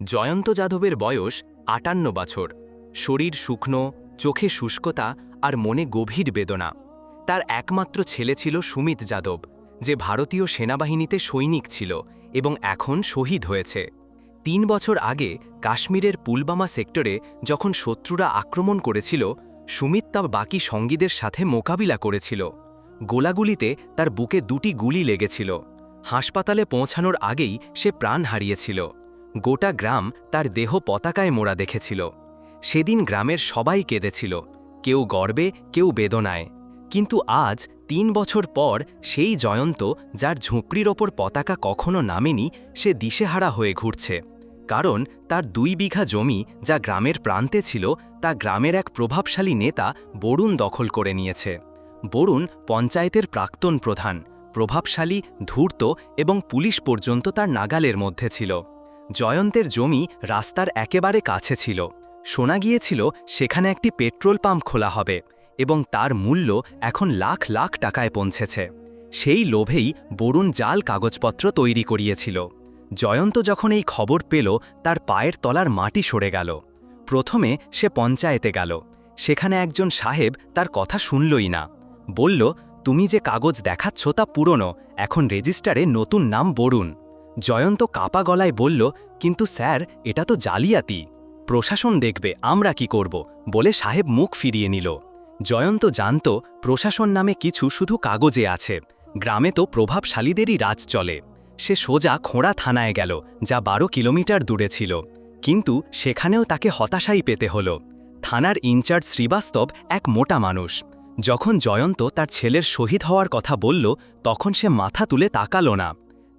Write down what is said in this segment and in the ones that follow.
জয়ন্ত যাদবের বয়স ৫৮ বছর। শরীর শুকনো, চোখে শুষ্কতা আর মনে গভীর বেদনা। তার একমাত্র ছেলে ছিল সুমিত যাদব, যে ভারতীয় সেনাবাহিনীতে সৈনিক ছিল এবং এখন শহীদ হয়েছে। ৩ বছর আগে কাশ্মীরের পুলবামা সেক্টরে যখন শত্রুরা আক্রমণ করেছিল, সুমিত তার বাকি সঙ্গীদের সাথে মোকাবিলা করেছিল। গোলাগুলিতে তার বুকে ২টি গুলি লেগেছিল। হাসপাতালে পৌঁছানোর আগেই সে প্রাণ হারিয়েছিল। গোটা গ্রাম তার দেহ পতাকায় মোড়া দেখেছিল। সেদিন গ্রামের সবাই কেঁদেছিল, কেউ গর্বে, কেউ বেদনায়। কিন্তু আজ ৩ বছর পর সেই জয়ন্ত, যার ঝুঁকড়ির ওপর পতাকা কখনো নামেনি, সে দিশেহারা হয়ে ঘুরছে। কারণ তার ২ বিঘা জমি, যা গ্রামের প্রান্তে ছিল, তা গ্রামের এক প্রভাবশালী নেতা বরুণ দখল করে নিয়েছে। বরুণ পঞ্চায়েতের প্রাক্তন প্রধান, প্রভাবশালী, ধূর্ত এবং পুলিশ পর্যন্ত তার নাগালের মধ্যে ছিল। জয়ন্তের জমি রাস্তার একেবারে কাছে ছিল। শোনা গিয়েছিল সেখানে একটি পেট্রোল পাম্প খোলা হবে এবং তার মূল্য এখন লাখ লাখ টাকায় পৌঁছেছে। সেই লোভেই বরুণ জাল কাগজপত্র তৈরি করিয়েছিল। জয়ন্ত যখন এই খবর পেল, তার পায়ের তলার মাটি সরে গেল। প্রথমে সে পঞ্চায়েতে গেল। সেখানে একজন সাহেব তার কথা শুনলই না। বলল, তুমি যে কাগজ দেখাচ্ছ তা পুরনো, এখন রেজিস্টারে নতুন নাম বরুণ। জয়ন্ত কাপা গলায় বলল, কিন্তু স্যার, এটা তো জালিয়াতি। প্রশাসন দেখবে, আমরা কি করব, বলে সাহেব মুখ ফিরিয়ে নিল। জয়ন্ত জানত প্রশাসন নামে কিছু শুধু কাগজে আছে, গ্রামে তো প্রভাবশালীদেরই রাজ চলে। সে সোজা খোঁড়া থানায় গেল, যা ১২ কিলোমিটার দূরে ছিল। কিন্তু সেখানেও তাকে হতাশাই পেতে হল। থানার ইনচার্জ শ্রীবাস্তব এক মোটা মানুষ। যখন জয়ন্ত তার ছেলের শহীদ হওয়ার কথা বলল, তখন সে মাথা তুলে তাকাল না।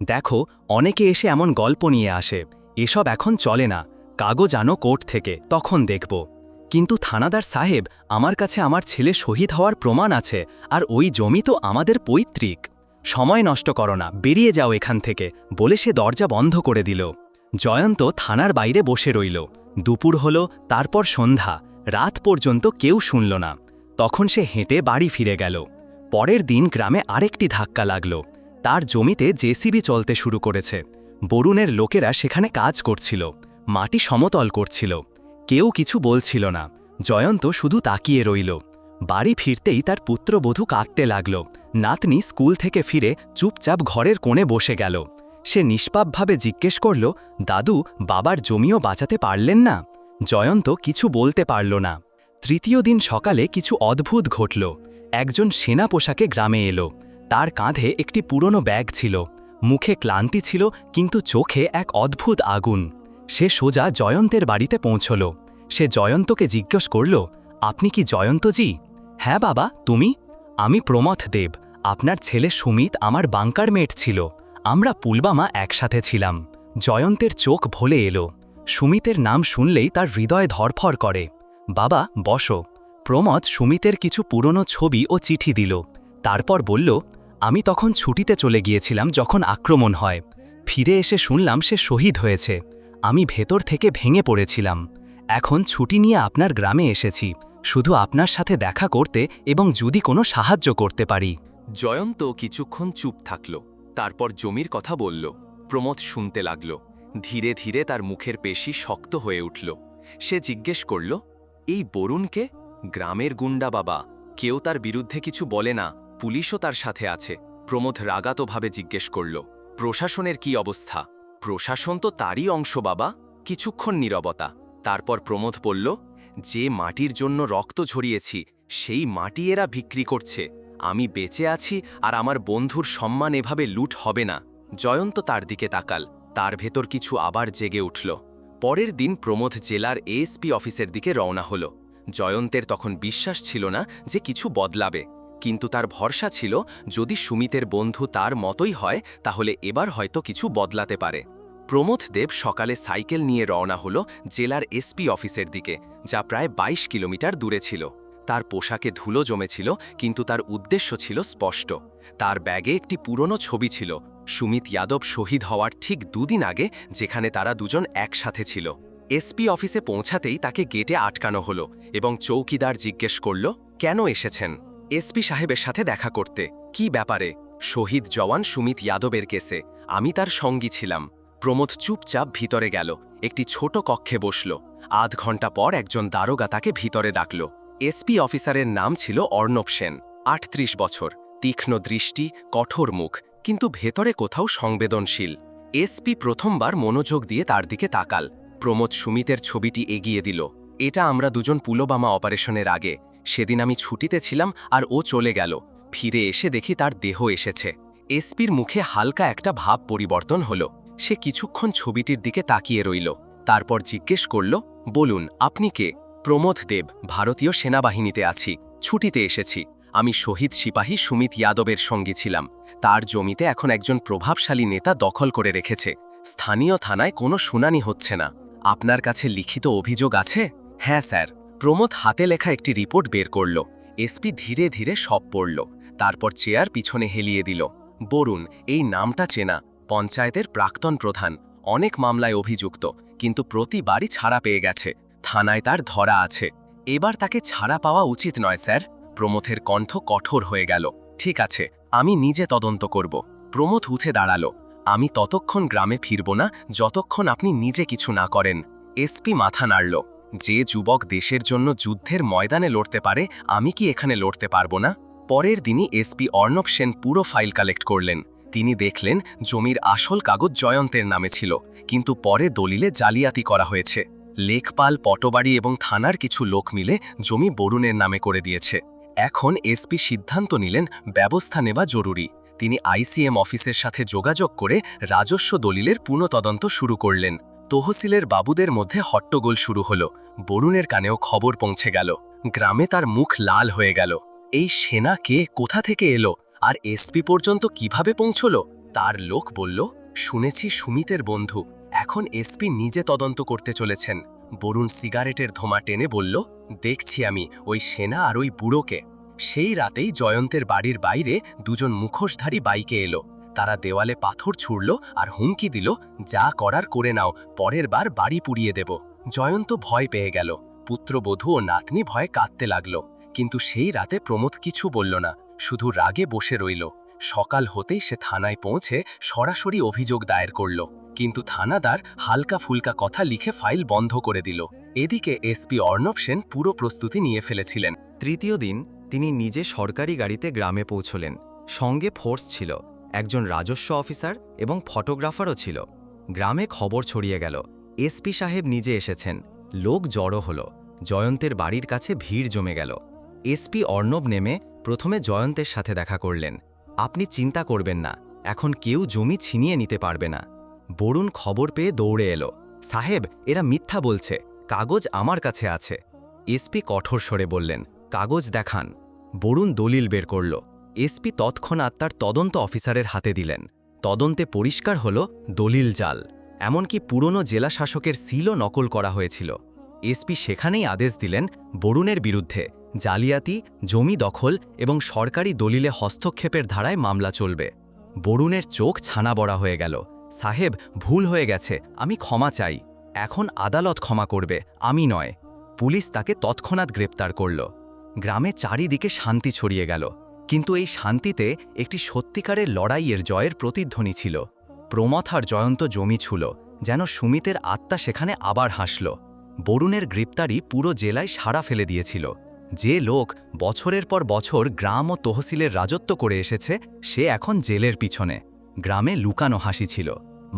দেখো, অনেকে এসে এমন গল্প নিয়ে আসে, এসব এখন চলে না, কাগজ আনো কোর্ট থেকে, তখন দেখব। কিন্তু থানাদার সাহেব, আমার কাছে আমার ছেলে শহীদ হওয়ার প্রমাণ আছে, আর ওই জমি তো আমাদের পৈতৃক। সময় নষ্ট করো না, বেরিয়ে যাও এখান থেকে, বলে সে দরজা বন্ধ করে দিল। জয়ন্ত থানার বাইরে বসে রইল। দুপুর হলো, তারপর সন্ধ্যা, রাত পর্যন্ত কেউ শুনল না। তখন সে হেঁটে বাড়ি ফিরে গেল। পরের দিন গ্রামে আরেকটি ধাক্কা লাগল। তার জমিতে জেসিবি চলতে শুরু করেছে। বরুণের লোকেরা সেখানে কাজ করছিল, মাটি সমতল করছিল। কেউ কিছু বলছিল না। জয়ন্ত শুধু তাকিয়ে রইল। বাড়ি ফিরতেই তার পুত্রবধূ কাঁদতে লাগল। নাতনি স্কুল থেকে ফিরে চুপচাপ ঘরের কোণে বসে গেল। সে নিষ্পাপভাবে জিজ্ঞেস করল, দাদু, বাবার জমিও বাঁচাতে পারলেন না? জয়ন্ত কিছু বলতে পারল না। তৃতীয় দিন সকালে কিছু অদ্ভুত ঘটল। একজন সেনা পোশাকে গ্রামে এলো। তার কাঁধে একটি পুরনো ব্যাগ ছিল। মুখে ক্লান্তি ছিল, কিন্তু চোখে এক অদ্ভুত আগুন। সে সোজা জয়ন্তের বাড়িতে পৌঁছল। সে জয়ন্তকে জিজ্ঞেস করল, আপনি কি জয়ন্তজি? হ্যাঁ বাবা, তুমি? আমি প্রমথ দেব, আপনার ছেলে সুমিত আমার বাংকার মেট ছিল। আমরা পুলবামা একসাথে ছিলাম। জয়ন্তের চোখ ভলে এলো। সুমিতের নাম শুনলেই তার হৃদয় ধড়ফড় করে। বাবা, বসো। প্রমথ সুমিতের কিছু পুরনো ছবি ও চিঠি দিল। তারপর বলল, আমি তখন ছুটিতে চলে গিয়েছিলাম যখন আক্রমণ হয়। ফিরে এসে শুনলাম সে শহীদ হয়েছে। আমি ভেতর থেকে ভেঙে পড়েছিলাম। এখন ছুটি নিয়ে আপনার গ্রামে এসেছি, শুধু আপনার সাথে দেখা করতে এবং যদি কোনো সাহায্য করতে পারি। জয়ন্ত কিছুক্ষণ চুপ থাকল, তারপর জমির কথা বলল। প্রমথ শুনতে লাগল। ধীরে ধীরে তার মুখের পেশি শক্ত হয়ে উঠল। সে জিজ্ঞেস করল, এই বরুণকে? গ্রামের গুন্ডা বাবা, কেউ তার বিরুদ্ধে কিছু বলে না, পুলিশও তার সাথে আছে। প্রমথ রাগাতভাবে জিজ্ঞেস করল, প্রশাসনের কি অবস্থা? প্রশাসন তো তারই অংশ বাবা। কিছুক্ষণ নীরবতা। তারপর প্রমথ বলল, যে মাটির জন্য রক্ত ঝরিয়েছি, সেই মাটি এরা বিক্রি করছে। আমি বেঁচে আছি, আর আমার বন্ধুর সম্মান এভাবে লুট হবে না। জয়ন্ত তার দিকে তাকাল। তার ভেতর কিছু আবার জেগে উঠল। পরের দিন প্রমথ জেলার এএসপি অফিসের দিকে রওনা হল। জয়ন্তের তখন বিশ্বাস ছিল না যে কিছু বদলাবে, কিন্তু তার ভরসা ছিল যদি সুমিতের বন্ধু তার মতোই হয়, তাহলে এবার হয়তো কিছু বদলাতে পারে। প্রমথ দেব সকালে সাইকেল নিয়ে রওনা হল জেলার এসপি অফিসের দিকে, যা প্রায় ২২ কিলোমিটার দূরে ছিল। তার পোশাকে ধুলো জমেছিল, কিন্তু তার উদ্দেশ্য ছিল স্পষ্ট। তার ব্যাগে একটি পুরনো ছবি ছিল, সুমিত যাদব শহীদ হওয়ার ঠিক ২ দিন আগে, যেখানে তারা দুজন একসাথে ছিল। এসপি অফিসে পৌঁছাতেই তাকে গেটে আটকানো হলো এবং চৌকিদার জিজ্ঞেস করল, কেন এসেছেন? এসপি সাহেবের সাথে দেখা করতে। কি ব্যাপারে? শহীদ জওয়ান সুমিত যাদবের কেসে। আমি তার সঙ্গী ছিলাম। প্রমোদ চুপচাপ ভিতরে গেল, একটি ছোট কক্ষে বসল। আধ ঘন্টা পর একজন দারোগা তাকে ভিতরে ডাকল। এসপি অফিসারের নাম ছিল অর্ণব সেন, ৩৮ বছর, তীক্ষ্ণ দৃষ্টি, কঠোর মুখ, কিন্তু ভেতরে কোথাও সংবেদনশীল। এসপি প্রথমবার মনোযোগ দিয়ে তার দিকে তাকাল। প্রমোদ সুমিতের ছবিটি এগিয়ে দিল। এটা আমরা দুজন পুলবামা অপারেশনের আগে। সেদিন আমি ছুটিতে ছিলাম আর ও চলে গেল। ফিরে এসে দেখি তার দেহ এসেছে। এসপির মুখে হালকা একটা ভাব পরিবর্তন হলো। সে কিছুক্ষণ ছবিটির দিকে তাকিয়ে রইল, তারপর জিজ্ঞেস করল, বলুন আপনি কে? প্রমোদ দেব, ভারতীয় সেনাবাহিনীতে আছি, ছুটিতে এসেছি। আমি শহীদ সিপাহী সুমিত যাদবের সঙ্গী ছিলাম। তার জমিতে এখন একজন প্রভাবশালী নেতা দখল করে রেখেছে। স্থানীয় থানায় কোনো শুনানি হচ্ছে না। আপনার কাছে লিখিত অভিযোগ আছে? হ্যাঁ স্যার। প্রমোদ হাতে লেখা একটি রিপোর্ট বের করল। এসপি ধীরে ধীরে সব পড়ল, তারপর চেয়ার পিছনে হেলিয়ে দিল। বরুণ, এই নামটা চেনা, পঞ্চায়েতের প্রাক্তন প্রধান, অনেক মামলায় অভিযুক্ত, কিন্তু প্রতিবারই ছাড়া পেয়ে গেছে। থানায় তার ধরা আছে। এবার তাকে ছাড়া পাওয়া উচিত নয় স্যার। প্রমোদের কণ্ঠ কঠোর হয়ে গেল। ঠিক আছে, আমি নিজে তদন্ত করব। প্রমোদ উঠে দাঁড়ালো। আমি ততক্ষণ গ্রামে ফিরব না যতক্ষণ আপনি নিজে কিছু না করেন। এসপি মাথা নাড়ল। যে যুবক দেশের জন্য যুদ্ধের ময়দানে লড়তে পারে, আমি কি এখানে লড়তে পারবো না? পরের দিনই এসপি অর্ণব সেন পুরো ফাইল কালেক্ট করলেন। তিনি দেখলেন জমির আসল কাগজ জয়ন্তের নামে ছিল, কিন্তু পরে দলিলে জালিয়াতি করা হয়েছে। লেখপাল, পটবাড়ি এবং থানার কিছু লোক মিলে জমি বরুণের নামে করে দিয়েছে। এখন এসপি সিদ্ধান্ত নিলেন ব্যবস্থা নেওয়া জরুরি। তিনি আইসিএম অফিসের সাথে যোগাযোগ করে রাজস্ব দলিলের পুনঃতদন্ত শুরু করলেন। তহসিলের বাবুদের মধ্যে হট্টগোল শুরু হলো। বরুণের কানেও খবর পৌঁছে গেল। গ্রামে তার মুখ লাল হয়ে গেল। এই সেনা কে, কোথা থেকে এলো, আর এসপি পর্যন্ত কিভাবে পৌঁছল? তার লোক বলল, শুনেছি সুমিতের বন্ধু, এখন এসপি নিজে তদন্ত করতে চলেছেন। বরুণ সিগারেটের ধোঁয়া টেনে বলল, দেখছি আমি ওই সেনা আর ওই বুড়োকে। সেই রাতেই জয়ন্তের বাড়ির বাইরে দুজন মুখোশধারী বাইকে এলো। তারা দেওয়ালে পাথর ছুড়ল আর হুমকি দিল, যা করার করে নাও, পরের বার বাড়ি পুড়িয়ে দেব। জয়ন্ত ভয় পেয়ে গেল। পুত্রবধূ ও নাতনি ভয়ে কাঁদতে লাগল। কিন্তু সেই রাতে প্রমোদ কিছু বলল না, শুধু রাগে বসে রইল। সকাল হতেই সে থানায় পৌঁছে সরাসরি অভিযোগ দায়ের করল, কিন্তু থানাদার হালকা ফুলকা কথা লিখে ফাইল বন্ধ করে দিল। এদিকে এসপি অর্ণব সেন পুরো প্রস্তুতি নিয়ে ফেলেছিলেন। তৃতীয় দিন তিনি নিজে সরকারি গাড়িতে গ্রামে পৌঁছলেন। সঙ্গে ফোর্স ছিল, একজন রাজস্ব অফিসার এবং ফটোগ্রাফারও ছিল। গ্রামে খবর ছড়িয়ে গেল, এসপি সাহেব নিজে এসেছেন। লোক জড়ো হলো। জয়ন্তের বাড়ির কাছে ভিড় জমে গেল। এসপি অর্ণব নেমে প্রথমে জয়ন্তের সাথে দেখা করলেন। আপনি চিন্তা করবেন না, এখন কেউ জমি ছিনিয়ে নিতে পারবে না। বরুণ খবর পেয়ে দৌড়ে এলো। সাহেব, এরা মিথ্যা বলছে, কাগজ আমার কাছে আছে। এসপি কঠোর স্বরে বললেন, কাগজ দেখান। বরুণ দলিল বের করল। এসপি তৎক্ষণাৎ তার তদন্ত অফিসারের হাতে দিলেন। তদন্তে পরিষ্কার হল দলিল জাল, এমনকি পুরনো জেলা শাসকের সিলও নকল করা হয়েছিল। এসপি সেখানেই আদেশ দিলেন, বরুণের বিরুদ্ধে জালিয়াতি, জমি দখল এবং সরকারি দলিলে হস্তক্ষেপের ধারায় মামলা চলবে। বরুণের চোখ ছানা বড়া হয়ে গেল। সাহেব, ভুল হয়ে গেছে, আমি ক্ষমা চাই। এখন আদালত ক্ষমা করবে, আমি নয়। পুলিশ তাকে তৎক্ষণাৎ গ্রেপ্তার করল। গ্রামে চারিদিকে শান্তি ছড়িয়ে গেল, কিন্তু এই শান্তিতে একটি সত্যিকারের লড়াইয়ের জয়ের প্রতিধ্বনি ছিল। প্রমথ আর জয়ন্ত জমি ছুল, যেন সুমিতের আত্মা সেখানে আবার হাসল। বরুণের গ্রেপ্তারি পুরো জেলায় সাড়া ফেলে দিয়েছিল। যে লোক বছরের পর বছর গ্রাম ও তহসিলের রাজত্ব করে এসেছে, সে এখন জেলের পিছনে। গ্রামে লুকানো হাসি ছিল,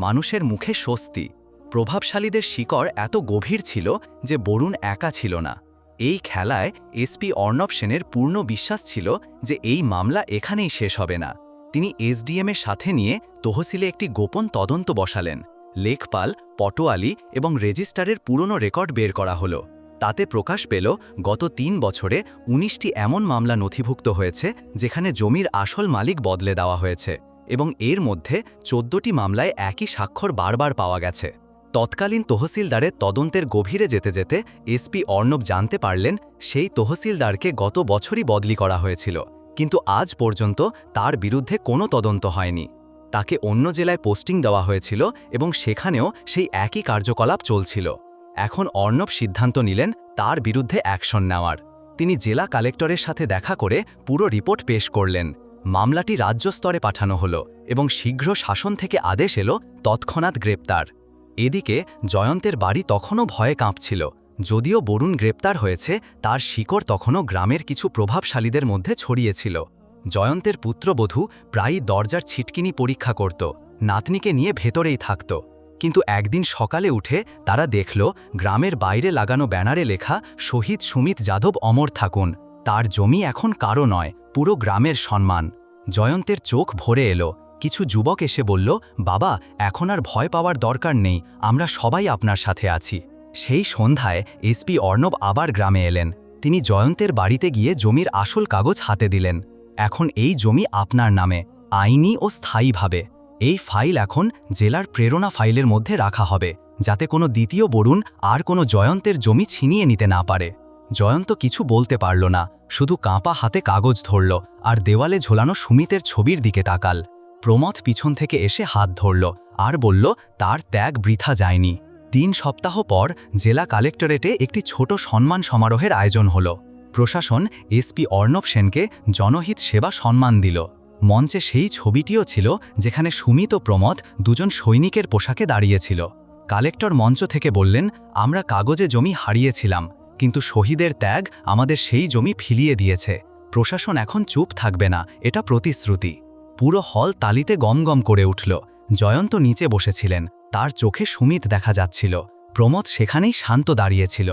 মানুষের মুখে স্বস্তি। প্রভাবশালীদের শিকড় এত গভীর ছিল যে বরুণ একা ছিল না। এই খেলায় এসপি অর্ণব সেনের পূর্ণ বিশ্বাস ছিল যে এই মামলা এখানেই শেষ হবে না। তিনি এসডিএমের সাথে নিয়ে তহসিলে একটি গোপন তদন্ত বসালেন। লেখপাল, পটোয়ালি এবং রেজিস্টারের পুরনো রেকর্ড বের করা হলো। তাতে প্রকাশ পেল গত ৩ বছরে ১৯টি এমন মামলা নথিভুক্ত হয়েছে যেখানে জমির আসল মালিক বদলে দেওয়া হয়েছে, এবং এর মধ্যে ১৪টি মামলায় একই স্বাক্ষর বারবার পাওয়া গেছে। তৎকালীন তহসিলদারের তদন্তের গভীরে যেতে যেতে এসপি অর্ণব জানতে পারলেন সেই তহসিলদারকে গত বছরই বদলি করা হয়েছিল, কিন্তু আজ পর্যন্ত তার বিরুদ্ধে কোনো তদন্ত হয়নি। তাকে অন্য জেলায় পোস্টিং দেওয়া হয়েছিল এবং সেখানেও সেই একই কার্যকলাপ চলছিল। এখন অর্ণব সিদ্ধান্ত নিলেন তার বিরুদ্ধে অ্যাকশন নেওয়ার। তিনি জেলা কালেক্টরের সাথে দেখা করে পুরো রিপোর্ট পেশ করলেন। মামলাটি রাজ্য স্তরে পাঠানো হলো এবং শীঘ্র শাসন থেকে আদেশ এলো তৎক্ষণাৎ গ্রেপ্তার। এদিকে জয়ন্তের বাড়ি তখনও ভয়ে কাঁপছিল। যদিও বরুণ গ্রেপ্তার হয়েছে, তার শিকড় তখনও গ্রামের কিছু প্রভাবশালীদের মধ্যে ছড়িয়েছিল। জয়ন্তের পুত্রবধূ প্রায়ই দরজার ছিটকিনি পরীক্ষা করত, নাতনিকে নিয়ে ভেতরেই থাকত। কিন্তু একদিন সকালে উঠে তারা দেখল গ্রামের বাইরে লাগানো ব্যানারে লেখা শহীদ সুমিত যাদব অমর থাকুন। তার জমি এখন কারো নয়, পুরো গ্রামের সম্মান। জয়ন্তের চোখ ভরে এলো। কিছু যুবক এসে বলল, বাবা, এখন আর ভয় পাওয়ার দরকার নেই, আমরা সবাই আপনার সাথে আছি। সেই সন্ধ্যায় এসপি অর্ণব আবার গ্রামে এলেন। তিনি জয়ন্তের বাড়িতে গিয়ে জমির আসল কাগজ হাতে দিলেন। এখন এই জমি আপনার নামে, আইনি ও স্থায়ীভাবে। এই ফাইল এখন জেলার প্রেরণা ফাইলের মধ্যে রাখা হবে, যাতে কোনো দ্বিতীয় বরুণ আর কোনো জয়ন্তের জমি ছিনিয়ে নিতে না পারে। জয়ন্ত কিছু বলতে পারল না, শুধু কাঁপা হাতে কাগজ ধরল আর দেওয়ালে ঝোলানো সুমিতের ছবির দিকে তাকাল। প্রমথ পিছন থেকে এসে হাত ধরল আর বলল, তার ত্যাগ বৃথা যায়নি। 3 সপ্তাহ পর জেলা কালেক্টরেটে একটি ছোট সম্মান সমারোহের আয়োজন হল। প্রশাসন এসপি অর্ণব সেনকে জনহিত সেবা সম্মান দিল। মঞ্চে সেই ছবিটিও ছিল যেখানে সুমিত ও প্রমথ দুজন সৈনিকের পোশাকে দাঁড়িয়েছিল। কালেক্টর মঞ্চ থেকে বললেন, আমরা কাগজে জমি হারিয়েছিলাম, কিন্তু শহীদের ত্যাগ আমাদের সেই জমি ফিরিয়ে দিয়েছে। প্রশাসন এখন চুপ থাকবে না, এটা প্রতিশ্রুতি। পুরো হল তালিতে গমগম করে উঠল। জয়ন্ত নিচে বসেছিলেন, তার চোখে সুমিত দেখা যাচ্ছিল। প্রমথ সেখানেই শান্ত দাঁড়িয়েছিল।